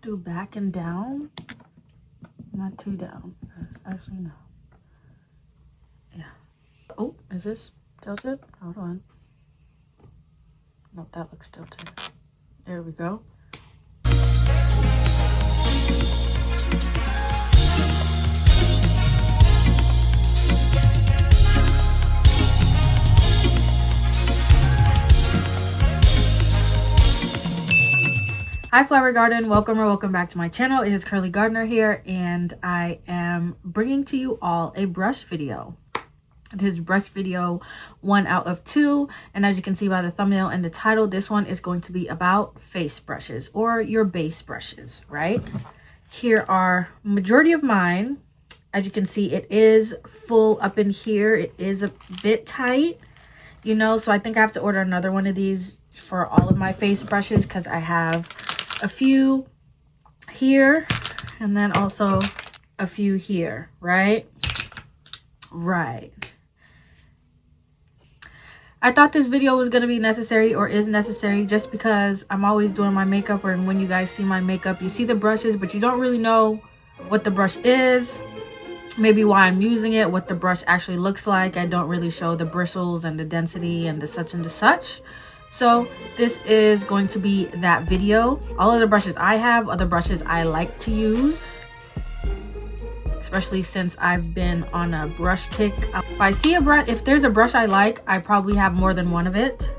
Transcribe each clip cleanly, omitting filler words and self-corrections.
do back and down. Not too down. Actually, no. Yeah. Oh, is this tilted? Hold on. Nope, that looks tilted. There we go. Hi Flower Garden, welcome back to my channel. It is Curly Gardener here, and I am bringing to you all a brush video. This is brush video 1 out of 2, and as you can see by the thumbnail and the title, this one is going to be about face brushes or your base brushes, right? Here are majority of mine. As you can see, it is full up in here. It is a bit tight, you know, so I think I have to order another one of these for all of my face brushes because I have a few here and then also a few here, right? I thought this video was going to be necessary, or is necessary, just because I'm always doing my makeup, or when you guys see my makeup, you see the brushes, but you don't really know what the brush is, maybe why I'm using it, what the brush actually looks like. I don't really show the bristles and the density and the such and the such. So this is going to be that video. All of the brushes I have are the brushes I like to use, especially since I've been on a brush kick. If I see a brush, if there's a brush I like, I probably have more than one of it,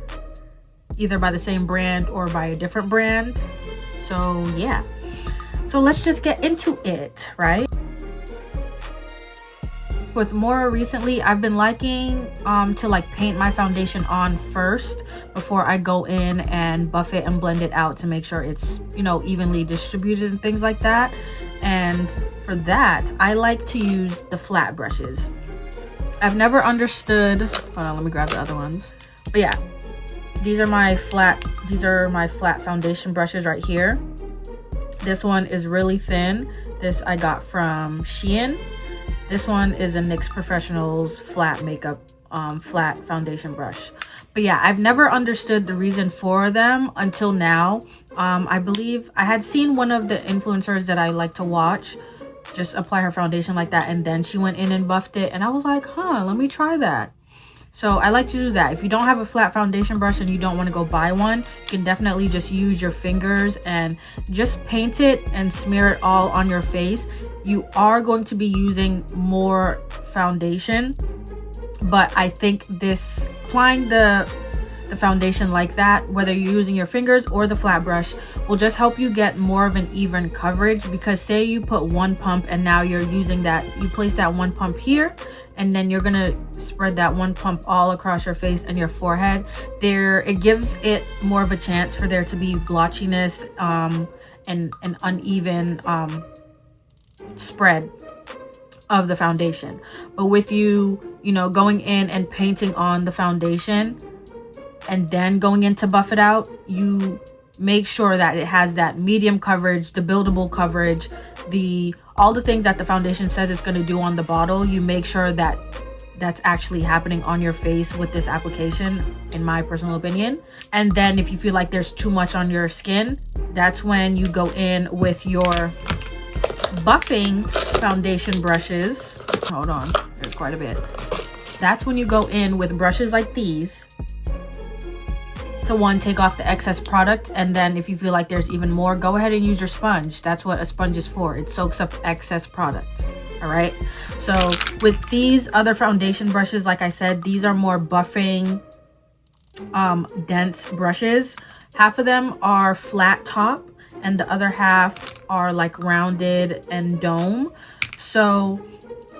either by the same brand or by a different brand. So yeah, so let's just get into it, right? With more recently, I've been liking to like paint my foundation on first before I go in and buff it and blend it out to make sure it's, you know, evenly distributed and things like that. And for that, I like to use the flat brushes. I've never understood, hold on, let me grab the other ones. But yeah, these are my flat foundation brushes right here. This one is really thin. This I got from Shein. This one is a NYX Professionals flat makeup, flat foundation brush. But yeah, I've never understood the reason for them until now. I believe I had seen one of the influencers that I like to watch just apply her foundation like that, and then she went in and buffed it, and I was like, huh, let me try that. So I like to do that. If you don't have a flat foundation brush and you don't want to go buy one, you can definitely just use your fingers and just paint it and smear it all on your face. You are going to be using more foundation, but I think this, applying the foundation like that, whether you're using your fingers or the flat brush, will just help you get more of an even coverage. Because say you put one pump and now you're using that, you place that one pump here, and then you're gonna spread that one pump all across your face and your forehead. It gives it more of a chance for there to be blotchiness and an uneven spread of the foundation. But with you know, going in and painting on the foundation and then going in to buff it out, you make sure that it has that medium coverage, the buildable coverage, all the things that the foundation says it's going to do on the bottle. You make sure that that's actually happening on your face with this application, in my personal opinion. And then if you feel like there's too much on your skin, that's when you go in with your buffing foundation brushes. Hold on, there's quite a bit. That's when you go in with brushes like these to take off the excess product, and then if you feel like there's even more, go ahead and use your sponge. That's what a sponge is for. It soaks up excess product. All right, so with these other foundation brushes, like I said, these are more buffing dense brushes. Half of them are flat top and the other half are like rounded and dome. So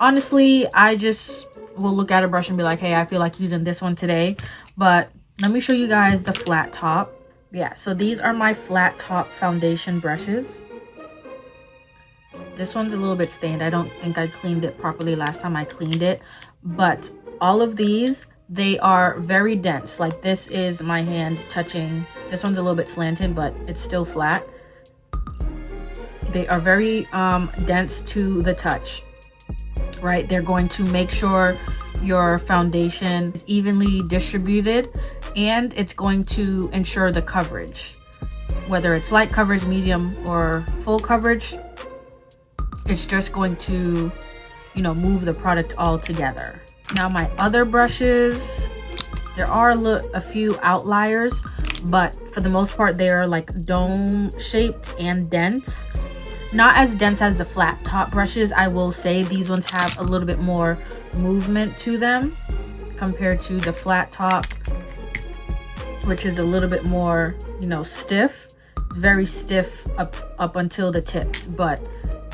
honestly, I just will look at a brush and be like, hey, I feel like using this one today. But let me show you guys the flat top. Yeah, so these are my flat top foundation brushes. This one's a little bit stained. I don't think I cleaned it properly last time I cleaned it. But all of these, they are very dense. Like this is my hand touching. This one's a little bit slanted, but it's still flat. They are very dense to the touch, right? They're going to make sure your foundation is evenly distributed, and it's going to ensure the coverage. whether it's light coverage, medium, or full coverage, it's just going to, you know, move the product all together. Now my other brushes, there are a few outliers, but for the most part they are like dome shaped and dense. Not as dense as the flat top brushes, I will say. These ones have a little bit more movement to them compared to the flat top, which is a little bit more, you know, stiff. Very stiff up until the tips, but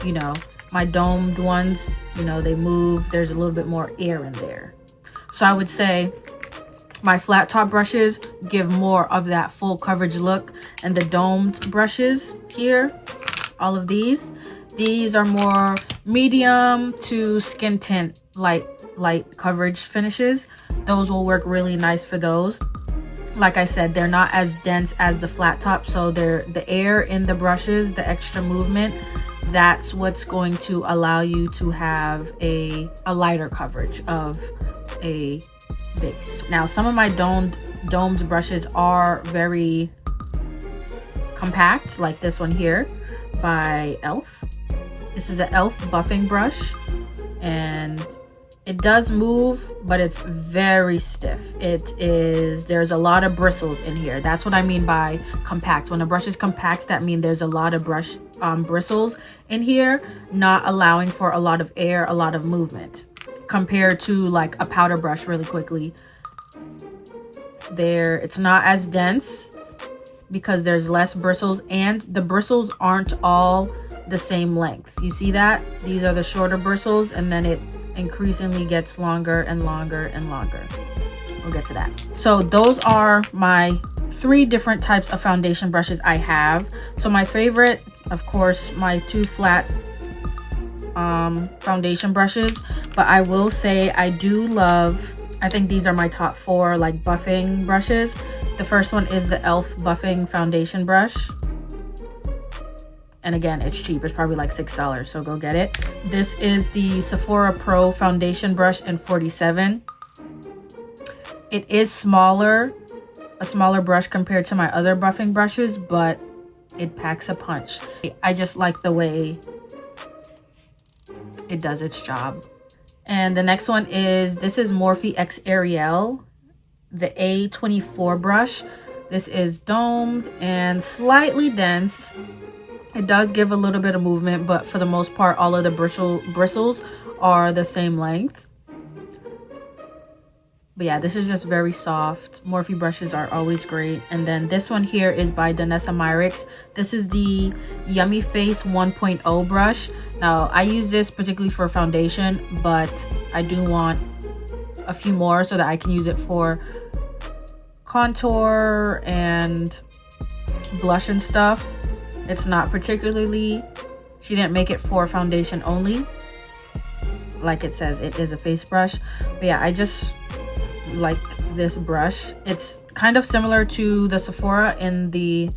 you know, my domed ones, you know, they move. There's a little bit more air in there. So I would say my flat top brushes give more of that full coverage look, and the domed brushes here, all of these are more medium to skin tint, light coverage finishes. Those will work really nice for those. Like I said, they're not as dense as the flat top, so the air in the brushes, the extra movement, that's what's going to allow you to have a lighter coverage of a base. Now some of my domed brushes are very compact, like this one here by e.l.f. This is an e.l.f. buffing brush, and it does move, but it's very stiff. There's a lot of bristles in here. That's what I mean by compact. When a brush is compact, that means there's a lot of brush bristles in here, not allowing for a lot of air, a lot of movement. Compared to like a powder brush, really quickly, it's not as dense because there's less bristles, and the bristles aren't all the same length. You see that? These are the shorter bristles, and then it increasingly gets longer and longer and longer. We'll get to that. So those are my 3 different types of foundation brushes I have. So my favorite, of course, my 2 flat foundation brushes, but I will say I do love, I think these are my top 4 like buffing brushes. The first one is the e.l.f. buffing foundation brush, and again, it's cheap. It's probably like $6, so go get it. This is the Sephora Pro foundation brush in 47. It is smaller, a smaller brush compared to my other buffing brushes, but it packs a punch. I just like the way it does its job. And the next one is, this is Morphe X Ariel, the A24 brush. This is domed and slightly dense. It does give a little bit of movement, but for the most part, all of the bristles are the same length. But yeah, this is just very soft. Morphe brushes are always great. And then this one here is by Danessa Myricks. This is the Yummy Face 1.0 brush. Now, I use this particularly for foundation, but I do want a few more so that I can use it for contour and blush and stuff. It's not particularly, she didn't make it for foundation only. Like it says, it is a face brush. But yeah, I just like this brush. It's kind of similar to the Sephora in the,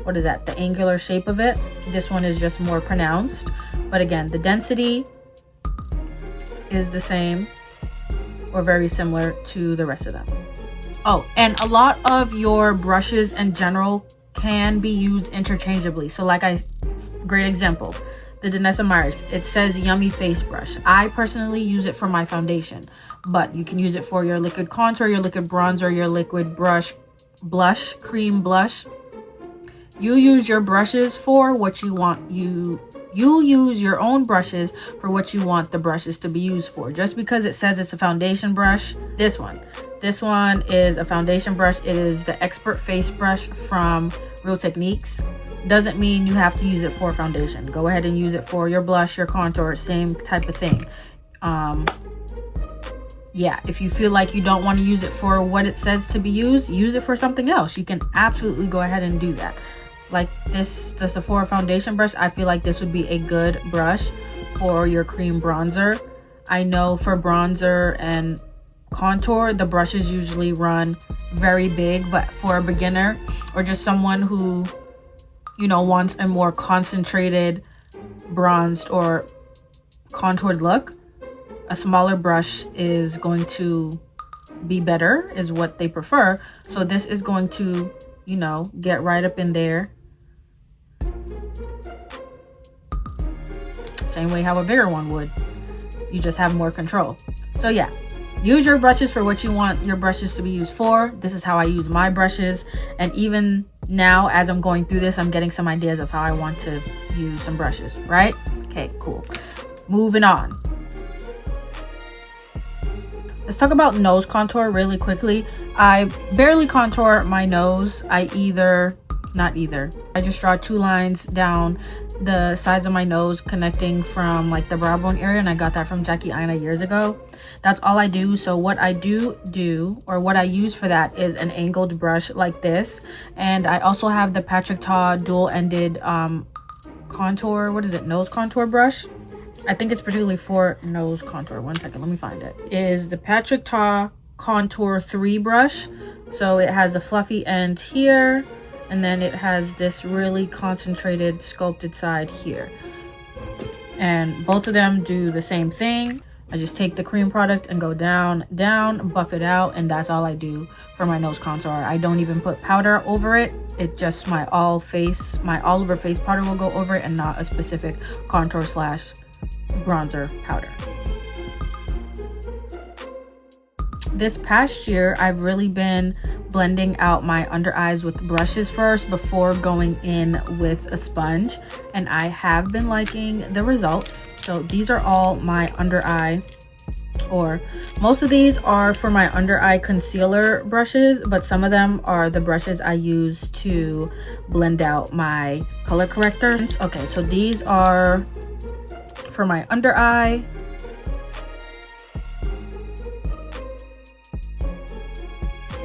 what is that, the angular shape of it. This one is just more pronounced. But again, the density is the same or very similar to the rest of them. Oh, and a lot of your brushes in general can be used interchangeably. So great example, the Danessa Myricks, it says Yummy Face brush. I personally use it for my foundation, but you can use it for your liquid contour, your liquid bronzer, your liquid blush, cream blush. You use your brushes for what you want. You use your own brushes for what you want the brushes to be used for. Just because it says it's a foundation brush, this one is a foundation brush. It is the Expert Face brush from Real Techniques. Doesn't mean you have to use it for foundation. Go ahead and use it for your blush, your contour, same type of thing. Yeah, if you feel like you don't want to use it for what it says to be used, use it for something else. You can absolutely go ahead and do that. Like this, the Sephora foundation brush, I feel like this would be a good brush for your cream bronzer. I know for bronzer and contour, the brushes usually run very big, but for a beginner or just someone who, you know, wants a more concentrated bronzed or contoured look, a smaller brush is going to be better, is what they prefer. So this is going to, you know, get right up in there Same way how a bigger one would. You just have more control. So yeah, use your brushes for what you want your brushes to be used for. This is how I use my brushes. And even now, as I'm going through this, I'm getting some ideas of how I want to use some brushes, right? Okay, cool. Moving on. Let's talk about nose contour really quickly. I barely contour my nose. I just draw 2 lines down the sides of my nose connecting from like the brow bone area, and I got that from Jackie Aina years ago. That's all I do. So what I do or what I use for that is an angled brush like this, and I also have the Patrick Ta dual-ended contour, what is it, nose contour brush. I think it's particularly for nose contour. One second, let me find it. Is the Patrick Ta Contour 3 brush. So it has a fluffy end here, and then it has this really concentrated sculpted side here. And both of them do the same thing. I just take the cream product and go down, buff it out, and that's all I do for my nose contour. I don't even put powder over it. It just my all over face powder will go over it, and not a specific contour slash bronzer powder. This past year, I've really been blending out my under eyes with brushes first before going in with a sponge, and I have been liking the results. So these are all my under eye, or most of these are for my under eye concealer brushes, but some of them are the brushes I use to blend out my color correctors. Okay, so these are for my under eye.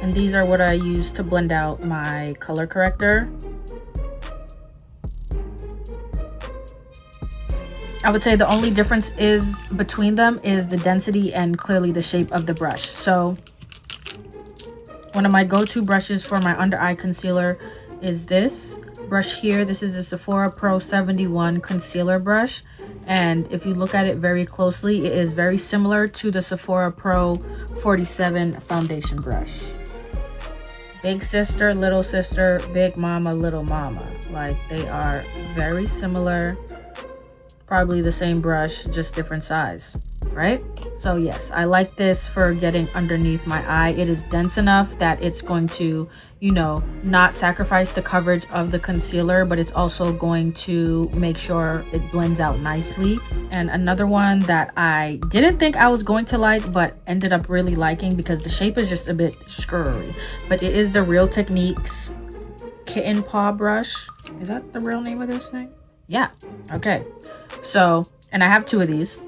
And these are what I use to blend out my color corrector. I would say the only difference between them is the density and clearly the shape of the brush. So one of my go-to brushes for my under eye concealer is this brush here. This is a Sephora Pro 71 concealer brush, and if you look at it very closely, it is very similar to the Sephora Pro 47 foundation brush. Big sister, little sister, big mama, little mama. Like, they are very similar. Probably the same brush, just different size, right? So yes, I like this for getting underneath my eye. It is dense enough that it's going to, you know, not sacrifice the coverage of the concealer, but it's also going to make sure it blends out nicely. And another one that I didn't think I was going to like, but ended up really liking because the shape is just a bit scurry, but it is the Real Techniques Kitten Paw brush. Is that the real name of this thing? Yeah, okay. So, and I have 2 of these.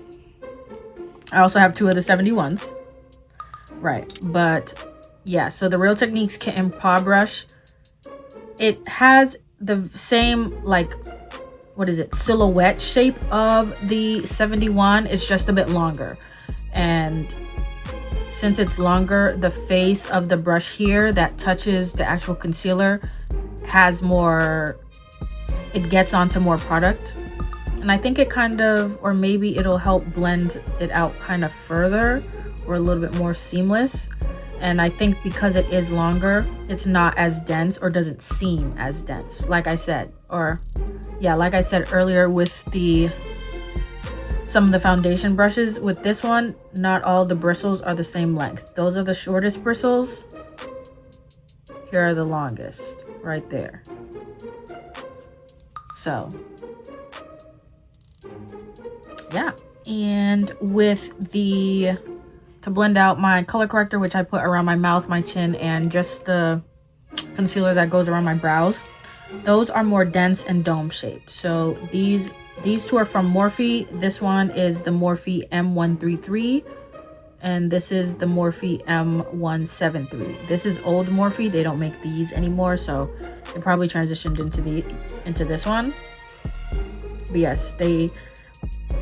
I also have 2 of the 71s. Right, but yeah, so the Real Techniques Kitten Paw brush, it has the same, like, what is it, silhouette shape of the 71. It's just a bit longer. And since it's longer, the face of the brush here that touches the actual concealer has more, it gets onto more product. And I think it kind of, or maybe it'll help blend it out kind of further or a little bit more seamless. And I think because it is longer, it's not as dense or doesn't seem as dense. Like I said, like I said earlier with some of the foundation brushes, with this one, not all the bristles are the same length. Those are the shortest bristles. Here are the longest, right there. So yeah, and with to blend out my color corrector, which I put around my mouth, my chin, and just the concealer that goes around my brows, those are more dense and dome shaped. So these 2 are from Morphe. This one is the Morphe M133, and this is the Morphe M173. This is old Morphe. They don't make these anymore, so it probably transitioned into this one. But yes, they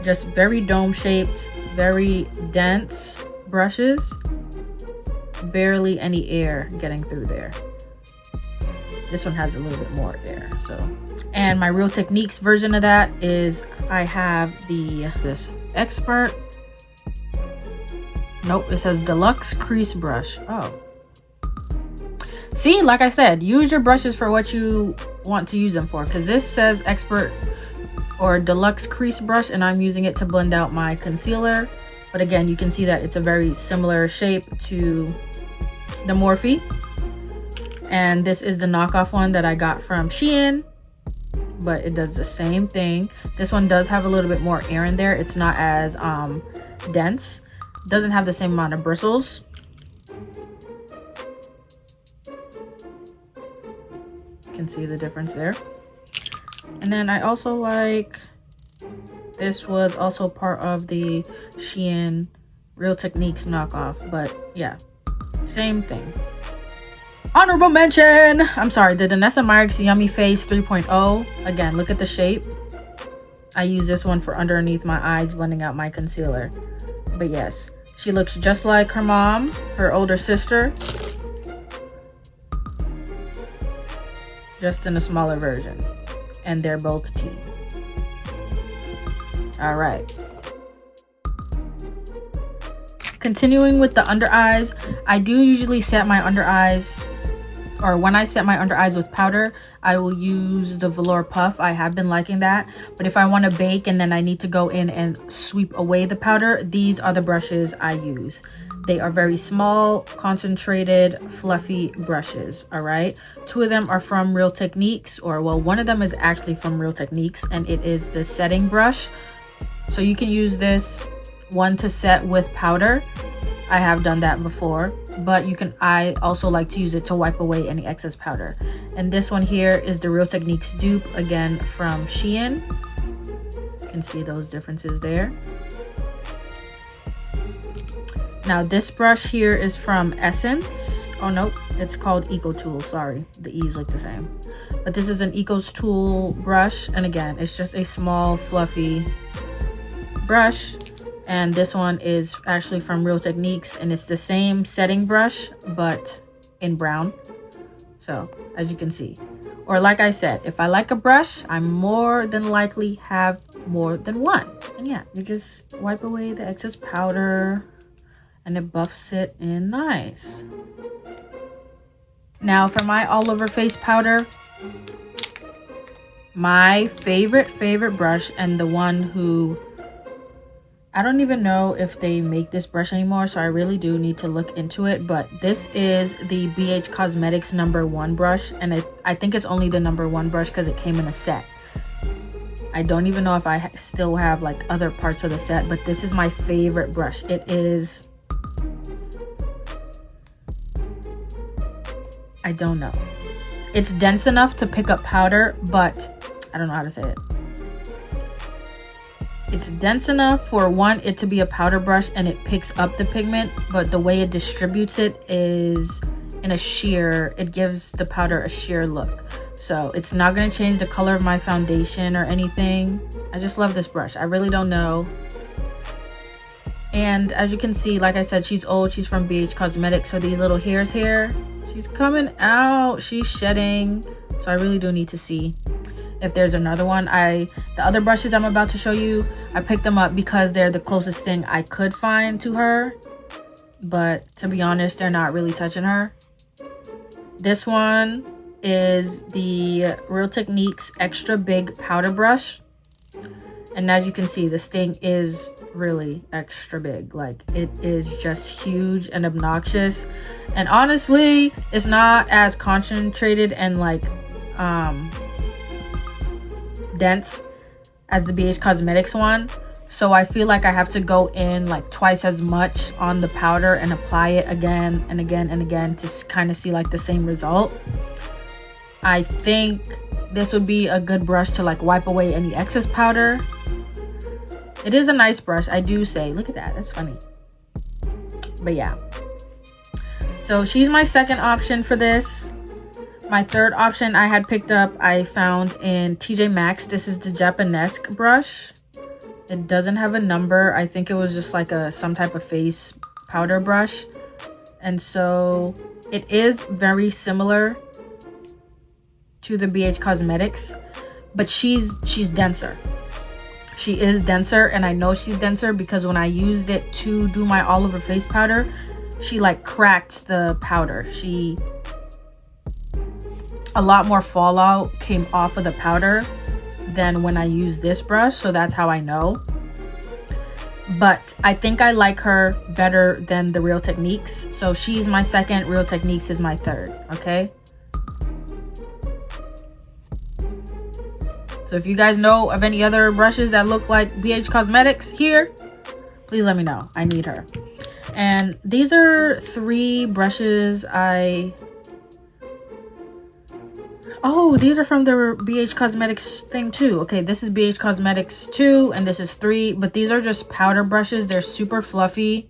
just very dome shaped, very dense brushes, barely any air getting through there. This one has a little bit more air. So, and my Real Techniques version of that is I have this Expert, nope, it says Deluxe Crease Brush. Oh, see, like I said, use your brushes for what you want to use them for, because this says expert or deluxe crease brush and I'm using it to blend out my concealer. But again, you can see that it's a very similar shape to the Morphe. And this is the knockoff one that I got from Shein, but it does the same thing. This one does have a little bit more air in there. It's not as dense. Doesn't have the same amount of bristles. You can see the difference there. And then I also like, this was also part of the Shein Real Techniques knockoff, but yeah, same thing. Honorable mention, I'm sorry, the Danessa Myricks Yummy Face 3.0. Again, look at the shape. I use this one for underneath my eyes, blending out my concealer. But yes, she looks just like her mom, her older sister, just in a smaller version. And they're both tea. All right. Continuing with the under eyes, I do usually set my under eyes, or when I set my under eyes with powder, I will use the Velour Puff. I have been liking that. But if I want to bake and then I need to go in and sweep away the powder, these are the brushes I use. They are very small, concentrated, fluffy brushes, all right? 2 of them are from Real Techniques, or well, one of them is actually from Real Techniques, and it is the setting brush. So you can use this one to set with powder. I have done that before, but I also like to use it to wipe away any excess powder. And this one here is the Real Techniques dupe, again from Shein. You can see those differences there. Now this brush here is from Essence. Oh no, it's called Eco Tool, sorry, the E's look the same. But this is an Eco Tool brush, and again, it's just a small fluffy brush. And this one is actually from Real Techniques, and it's the same setting brush but in brown. So as you can see, or like I said, if I like a brush, I more than likely have more than one. And yeah, you just wipe away the excess powder and it buffs it in nice. Now for my all over face powder, my favorite brush, and the one who, I don't even know if they make this brush anymore, so I really do need to look into it, but this is the BH Cosmetics #1 brush, and I think it's only the #1 brush because it came in a set. I don't even know if I still have like other parts of the set, but this is my favorite brush. It is, I don't know. It's dense enough to pick up powder, but I don't know how to say it. It's dense enough for one, it to be a powder brush and it picks up the pigment, but the way it distributes it is in a sheer, it gives the powder a sheer look. So it's not going to change the color of my foundation or anything. I just love this brush. I really don't know. And as you can see, like I said, she's old. She's from BH Cosmetics. So these little hairs here, she's coming out. She's shedding. So I really do need to see if there's another one. The other brushes I'm about to show you, I picked them up because they're the closest thing I could find to her. But to be honest, they're not really touching her. This one is the Real Techniques Extra Big Powder Brush. And as you can see, this thing is really extra big. Like, it is just huge and obnoxious. And honestly, it's not as concentrated and like dense as the BH Cosmetics one. So I feel like I have to go in like twice as much on the powder and apply it again and again and again to kind of see like the same result. I think this would be a good brush to like wipe away any excess powder. It is a nice brush, I do say. Look at that, that's funny. But yeah, so she's my second option for this. My third option I had picked up, I found in TJ Maxx. This is the Japanesque brush. It doesn't have a number. I think it was just like some type of face powder brush. And so it is very similar to the BH Cosmetics, but she's denser. She is denser, and I know she's denser because when I used it to do my all over face powder, she like cracked the powder. a lot more fallout came off of the powder than when I used this brush, so that's how I know. But I think I like her better than the Real Techniques. So she's my second, Real Techniques is my third, okay? So if you guys know of any other brushes that look like BH Cosmetics here, please let me know. I need her. And these are 3 brushes oh, these are from the BH Cosmetics thing too. Okay, this is BH Cosmetics 2 and this is 3, but these are just powder brushes. They're super fluffy.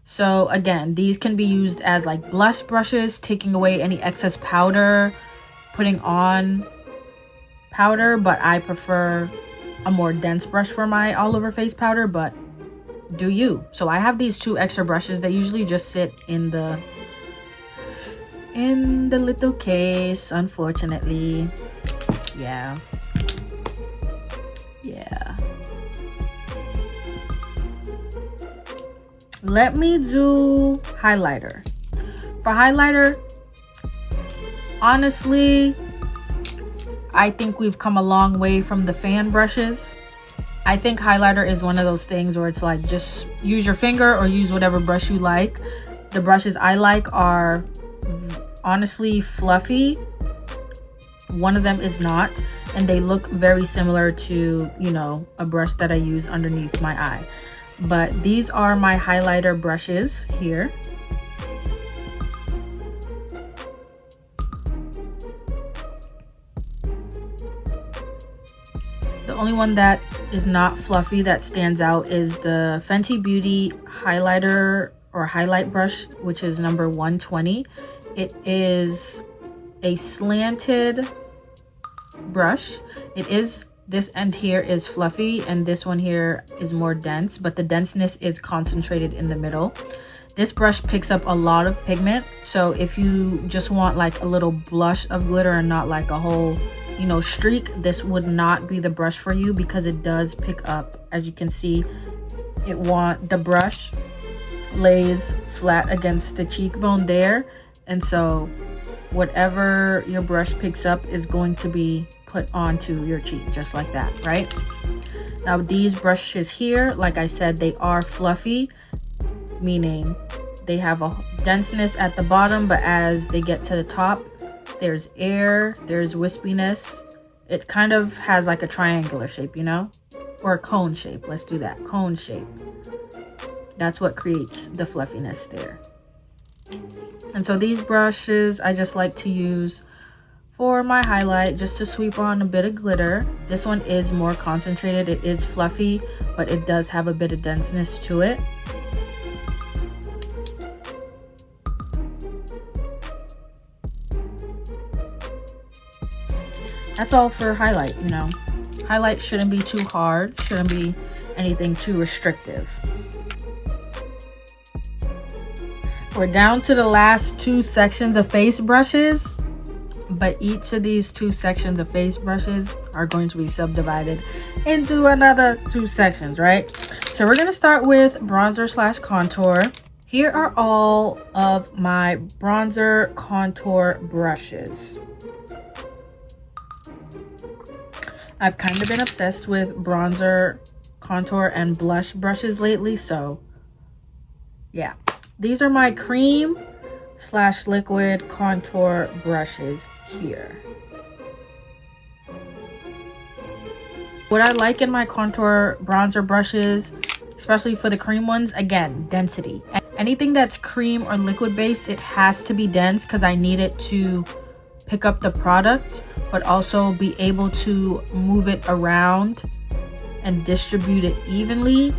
So again, these can be used as like blush brushes, taking away any excess powder, putting on powder, but I prefer a more dense brush for my all over face powder, but do you. So I have these 2 extra brushes that usually just sit in the little case, unfortunately. Yeah. Let me do highlighter. For highlighter, honestly, I think we've come a long way from the fan brushes. I think highlighter is one of those things where it's like, just use your finger or use whatever brush you like. The brushes I like are honestly fluffy. One of them is not, and they look very similar to, you know, a brush that I use underneath my eye. But these are my highlighter brushes here. The only one that is not fluffy that stands out is the Fenty Beauty highlighter or highlight brush, which is number 120. It is a slanted brush. It is, this end here is fluffy and this one here is more dense, but the denseness is concentrated in the middle. This brush picks up a lot of pigment, so if you just want like a little blush of glitter and not like a whole, you know, streak, this would not be the brush for you, because it does pick up, as you can see, the brush lays flat against the cheekbone there, and so whatever your brush picks up is going to be put onto your cheek, just like that, right? Now these brushes here, like I said, they are fluffy, meaning they have a denseness at the bottom, but as they get to the top, there's air, there's wispiness. It kind of has like a triangular shape, you know, or a cone shape. Let's do that, cone shape. That's what creates the fluffiness there. And so these brushes I just like to use for my highlight, just to sweep on a bit of glitter. This one is more concentrated. It is fluffy, but it does have a bit of denseness to it. That's all for highlight, you know. Highlight shouldn't be too hard, shouldn't be anything too restrictive. We're down to the last 2 sections of face brushes, but each of these 2 sections of face brushes are going to be subdivided into another 2 sections, right? So we're going to start with bronzer / contour. Here are all of my bronzer contour brushes. I've kind of been obsessed with bronzer, contour, and blush brushes lately, so yeah. These are my cream / liquid contour brushes here. What I like in my contour bronzer brushes, especially for the cream ones, again, density. Anything that's cream or liquid based, it has to be dense because I need it to pick up the product, but also be able to move it around and distribute it evenly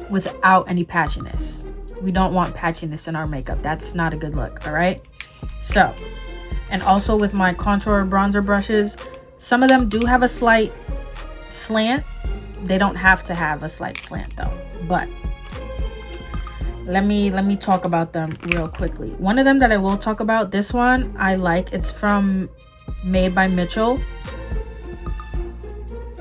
without any patchiness. We don't want patchiness in our makeup. That's not a good look, all right? So, and also with my contour bronzer brushes, some of them do have a slight slant. They don't have to have a slight slant though, but let me talk about them real quickly. One of them that I will talk about, this one I like, it's from Made by Mitchell.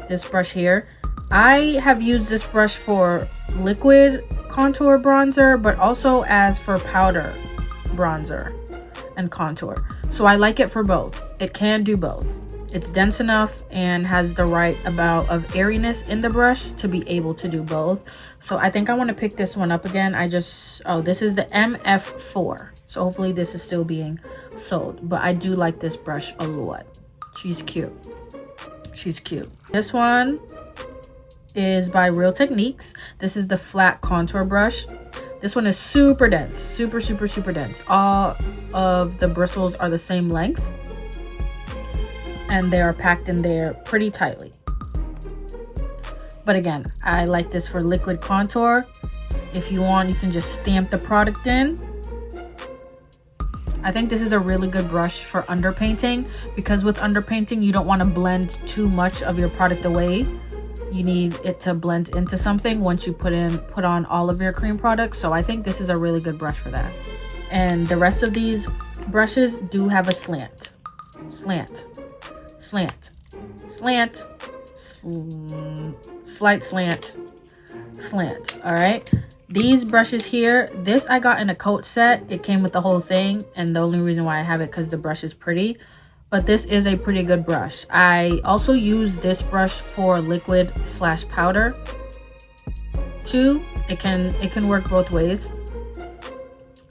This brush here, I have used this brush for liquid contour bronzer, but also as for powder bronzer and contour. So I like it for both. It can do both. It's dense enough and has the right amount of airiness in the brush to be able to do both. So I think I want to pick this one up again. This is the MF4. So hopefully this is still being sold. But I do like this brush a lot. She's cute. She's cute. This one is by Real Techniques. This is the flat contour brush. This one is super dense. Super dense. All of the bristles are the same length. And they are packed in there pretty tightly. But again, I like this for liquid contour. If you want, you can just stamp the product in. I think this is a really good brush for underpainting, because with underpainting, you don't want to blend too much of your product away. You need it to blend into something once you put on all of your cream products. So I think this is a really good brush for that. And the rest of these brushes do have a slant. Slight slant. All right, these brushes here, this I got in a coat set. It came with the whole thing, and the only reason why I have it because the brush is pretty. But this is a pretty good brush. I also use this brush for liquid / powder too. It can work both ways.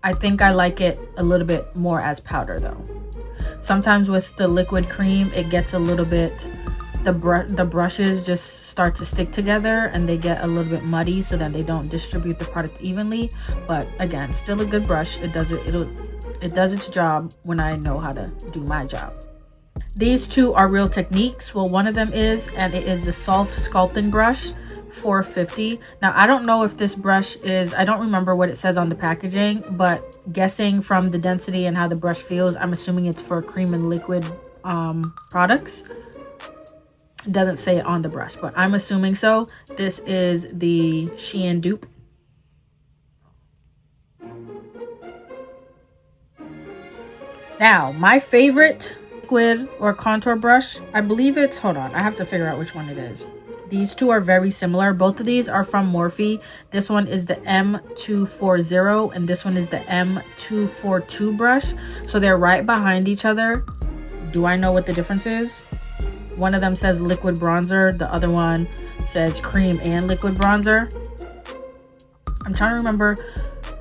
I think I like it a little bit more as powder though. Sometimes with the liquid cream, it gets a little bit, the brushes just start to stick together and they get a little bit muddy, so that they don't distribute the product evenly. But again, still a good brush. It does its job when I know how to do my job. These two are Real Techniques. Well, one of them is, and it is the Soft Sculpting Brush 450. Now I don't know if this brush is, I don't remember what it says on the packaging, but guessing from the density and how the brush feels, I'm assuming it's for cream and liquid products. It doesn't say it on the brush, but I'm assuming so. This is the Shein dupe. Now my favorite liquid or contour brush, I believe it's, hold on, I have to figure out which one it is. These two are very similar. Both of these are from Morphe. This one is the M240 and this one is the M242 brush. So they're right behind each other. Do I know what the difference is? One of them says liquid bronzer. The other one says cream and liquid bronzer. I'm trying to remember.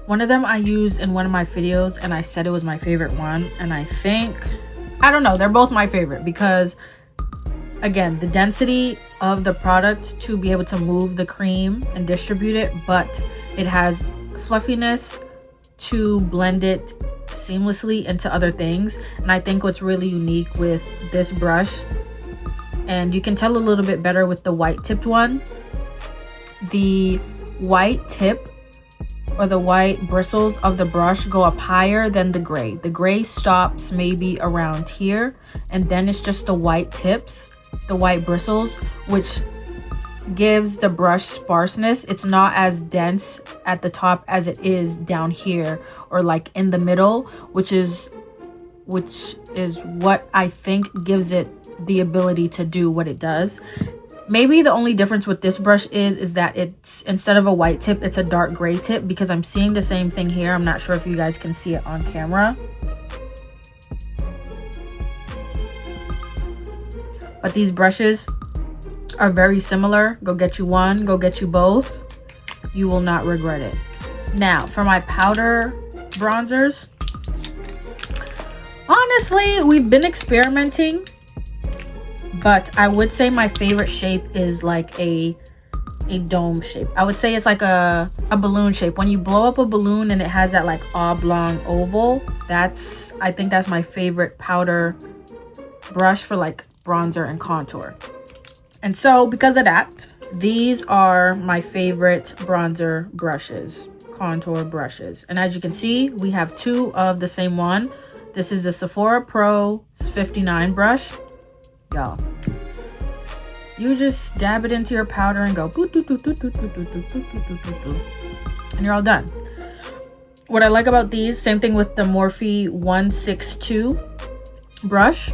One of them I used in one of my videos and I said it was my favorite one. And I think, I don't know, they're both my favorite because again, the density of the product to be able to move the cream and distribute it, but it has fluffiness to blend it seamlessly into other things. And I think what's really unique with this brush, and you can tell a little bit better with the white tipped one, the white tip or the white bristles of the brush go up higher than the gray. The gray stops maybe around here, and then it's just the white tips, the white bristles, which gives the brush sparseness. It's not as dense at the top as it is down here or like in the middle, which is what I think gives it the ability to do what it does. Maybe the only difference with this brush is that it's, instead of a white tip, it's a dark gray tip, because I'm seeing the same thing here. I'm not sure if you guys can see it on camera. But these brushes are very similar. Go get you one, go get you both. You will not regret it. Now, for my powder bronzers, honestly, we've been experimenting, but I would say my favorite shape is like a dome shape. I would say it's like a balloon shape. When you blow up a balloon and it has that like oblong oval, I think that's my favorite powder brush for like bronzer and contour. And so because of that, these are my favorite bronzer brushes, contour brushes. And as you can see, we have two of the same one. This is the Sephora Pro 59 brush. Y'all, you just dab it into your powder and go boop, boop, boop, boop, boop, boop, boop, boop, boop, boop, boop, and you're all done. What I like about these, same thing with the Morphe 162 brush.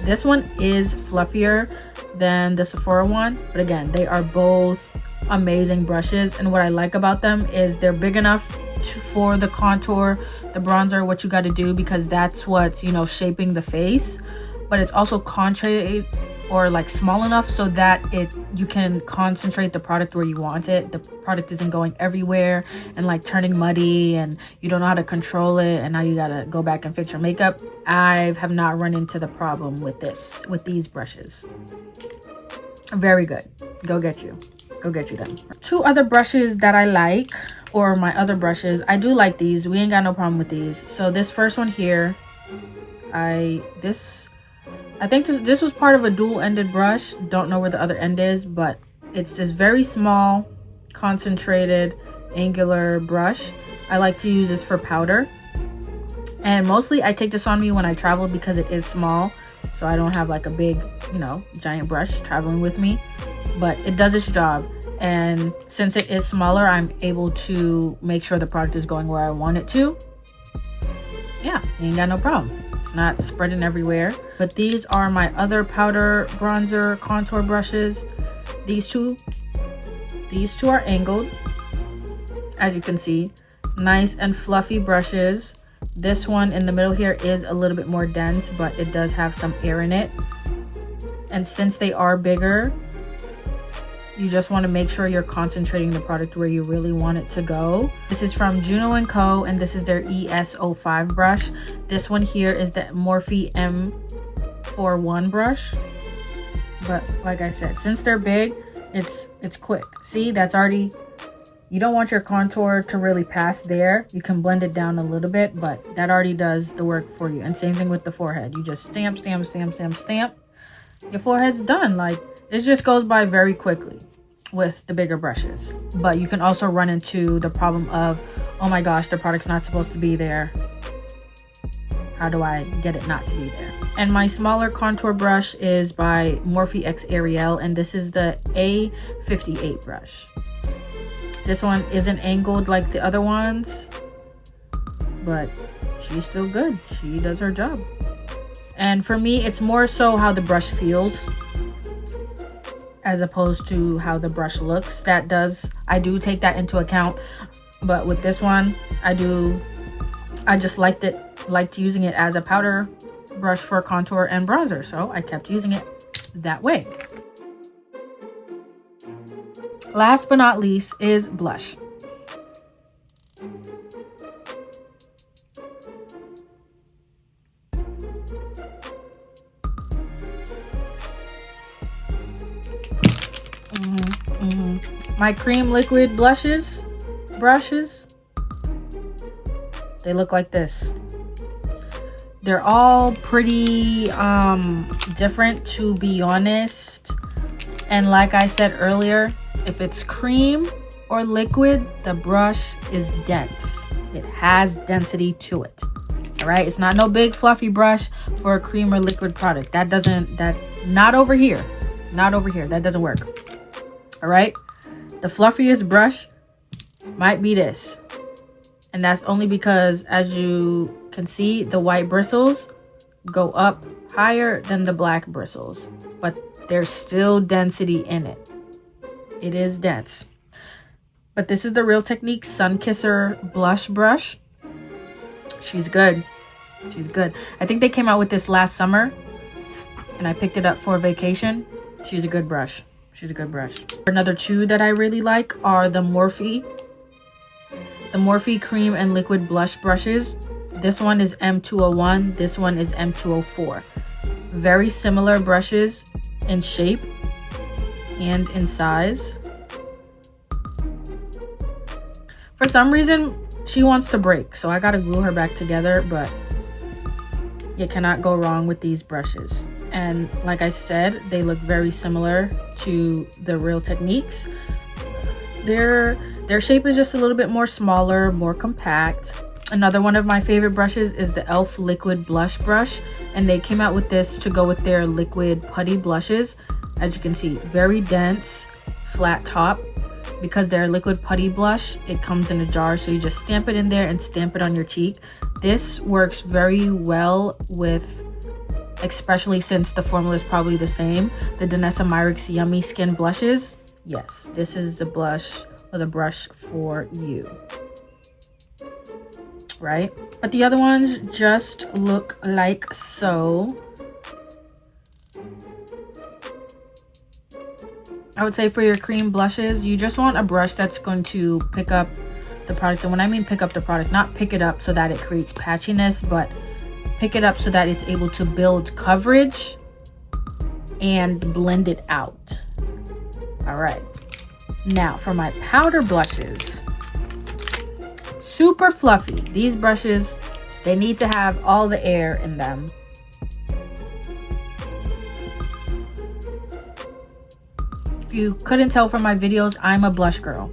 This one is fluffier than the Sephora one, but again, they are both amazing brushes. And what I like about them is they're big enough for the contour, the bronzer, what you got to do, because that's what's, you know, shaping the face. But it's also concentrated or like small enough so that you can concentrate the product where you want it. The product isn't going everywhere and like turning muddy and you don't know how to control it, and now you gotta go back and fix your makeup. I have not run into the problem with these brushes. Very good. Go get you them. Two other brushes that I like, or my other brushes, I do like these. We ain't got no problem with these. So this first one here, I think this was part of a dual-ended brush. Don't know where the other end is, but it's this very small, concentrated, angular brush. I like to use this for powder. And mostly I take this on me when I travel because it is small. So I don't have like a big, you know, giant brush traveling with me. But it does its job. And since it is smaller, I'm able to make sure the product is going where I want it to. Yeah, you ain't got no problem. Not spreading everywhere. But these are my other powder, bronzer, contour brushes. These two are angled, as you can see. Nice and fluffy brushes. This one in the middle here is a little bit more dense, but it does have some air in it. And since they are bigger, you just want to make sure you're concentrating the product where you really want it to go. This is from Juno & Co. and this is their ES05 brush. This one here is the Morphe M41 brush. But like I said, since they're big, it's quick. See, that's already, you don't want your contour to really pass there. You can blend it down a little bit, but that already does the work for you. And same thing with the forehead. You just stamp, stamp, stamp, stamp, stamp. Your forehead's done. Like, it just goes by very quickly with the bigger brushes. But you can also run into the problem of, oh my gosh, the product's not supposed to be there. How do I get it not to be there? And my smaller contour brush is by Morphe X Ariel, and this is the A58 brush. This one isn't angled like the other ones, but she's still good. She does her job. And for me, it's more so how the brush feels as opposed to how the brush looks. I do take that into account. But with this one, I just liked using it as a powder brush for contour and bronzer. So I kept using it that way. Last but not least is blush. My cream liquid brushes, they look like this. They're all pretty different, to be honest. And like I said earlier, if it's cream or liquid, the brush is dense. It has density to it. All right, it's not no big fluffy brush for a cream or liquid product. Not over here. That doesn't work. All right, the fluffiest brush might be this, and that's only because, as you can see, the white bristles go up higher than the black bristles, but there's still density in it. It is dense. But this is the Real Technique Sun Kisser blush brush. She's good. I think they came out with this last summer, and I picked it up for vacation. She's a good brush. Another two that I really like are the Morphe cream and liquid blush brushes. This one is M201. This one is M204. Very similar brushes in shape and in size. For some reason, she wants to break, so I gotta glue her back together, but you cannot go wrong with these brushes. And like I said, they look very similar to the Real Techniques. Their shape is just a little bit more smaller, more compact. Another one of my favorite brushes is the e.l.f. liquid blush brush, and they came out with this to go with their liquid putty blushes. As you can see, very dense, flat top. Because they're liquid putty blush, it comes in a jar, so you just stamp it in there and stamp it on your cheek. This works very well with, especially since the formula is probably the same, the Danessa Myricks Yummy Skin blushes. Yes, this is the blush or the brush for you. right? But the other ones just look like so. I would say for your cream blushes, you just want a brush that's going to pick up the product. And when I mean pick up the product, not pick it up so that it creates patchiness, but pick it up so that it's able to build coverage and blend it out. All right, now for my powder blushes, super fluffy. These brushes, they need to have all the air in them. If you couldn't tell from my videos, I'm a blush girl.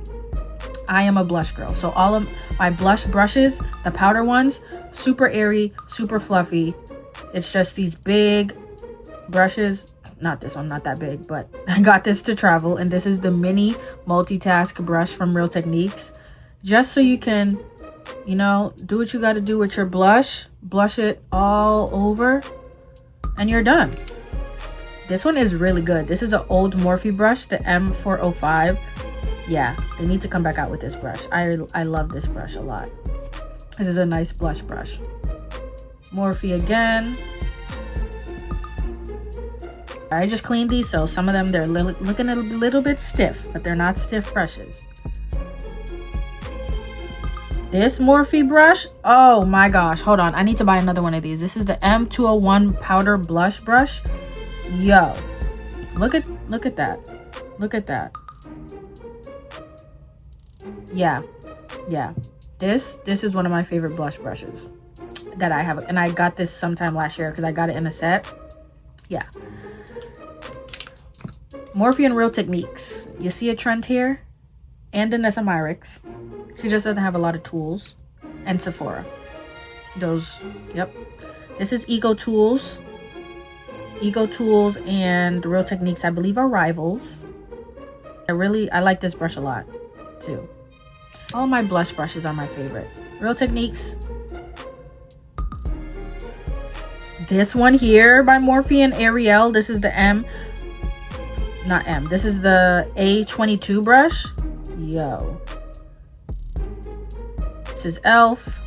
I am a blush girl. So all of my blush brushes, the powder ones, super airy, super fluffy. It's just these big brushes. Not this one, not that big, but I got this to travel, and this is the mini multitask brush from Real Techniques, just so you can, you know, do what you got to do with your blush it all over, and you're done. This one is really good. This is an old Morphe brush, the M405. Yeah, they need to come back out with this brush. I love this brush a lot. This is a nice blush brush. Morphe again. I just cleaned these, so some of them, they're looking a little bit stiff, but they're not stiff brushes. This Morphe brush, oh my gosh, hold on, I need to buy another one of these. This is the M201 powder blush brush. Yo, look at that. Look at that. Yeah. This is one of my favorite blush brushes that I have, and I got this sometime last year because I got it in a set. Yeah. Morphe and Real Techniques. You see a trend here? And Danessa Myricks. She just doesn't have a lot of tools. And Sephora. Those, yep. This is Ego Tools. Ego Tools and Real Techniques, I believe, are rivals. I like this brush a lot, too. All my blush brushes are my favorite. Real Techniques. This one here by Morphe and Ariel. This is the this is the A22 brush. Yo. This is e.l.f.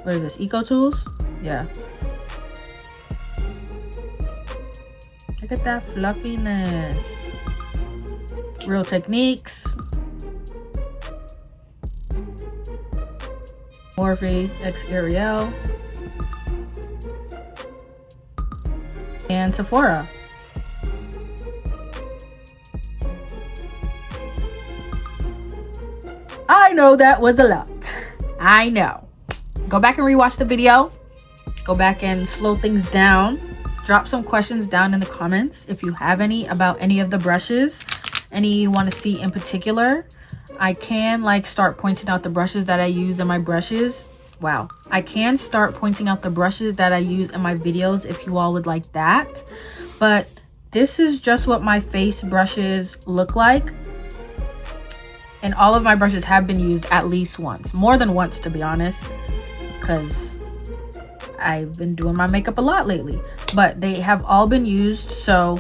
What is this? Eco Tools? Yeah. Look at that fluffiness. Real Techniques. Morphe x Ariel. And Sephora. I know that was a lot. I know. Go back and rewatch the video. Go back and slow things down. Drop some questions down in the comments if you have any about any of the brushes. Any you want to see in particular. I can start pointing out the brushes that I use in my brushes. Wow. I can start pointing out the brushes that I use in my videos if you all would like that. But this is just what my face brushes look like. And all of my brushes have been used at least once. More than once, to be honest. Because I've been doing my makeup a lot lately. But they have all been used. So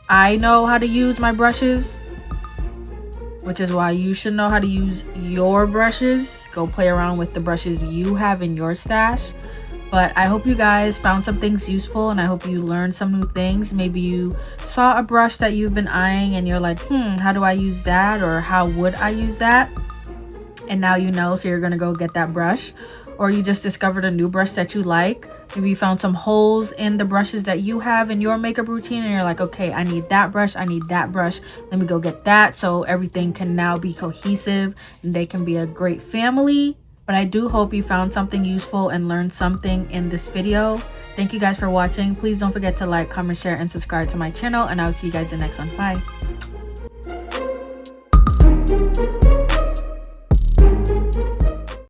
I know how to use my brushes. Which is why you should know how to use your brushes. Go play around with the brushes you have in your stash. But I hope you guys found some things useful, and I hope you learned some new things. Maybe you saw a brush that you've been eyeing and you're like, how do I use that? Or how would I use that? And now you know, so you're gonna go get that brush. Or you just discovered a new brush that you like. Maybe you found some holes in the brushes that you have in your makeup routine and you're like, okay, I need that brush, I need that brush. Let me go get that, so everything can now be cohesive and they can be a great family. But I do hope you found something useful and learned something in this video. Thank you guys for watching. Please don't forget to like, comment, share, and subscribe to my channel, and I'll see you guys in the next one. Bye.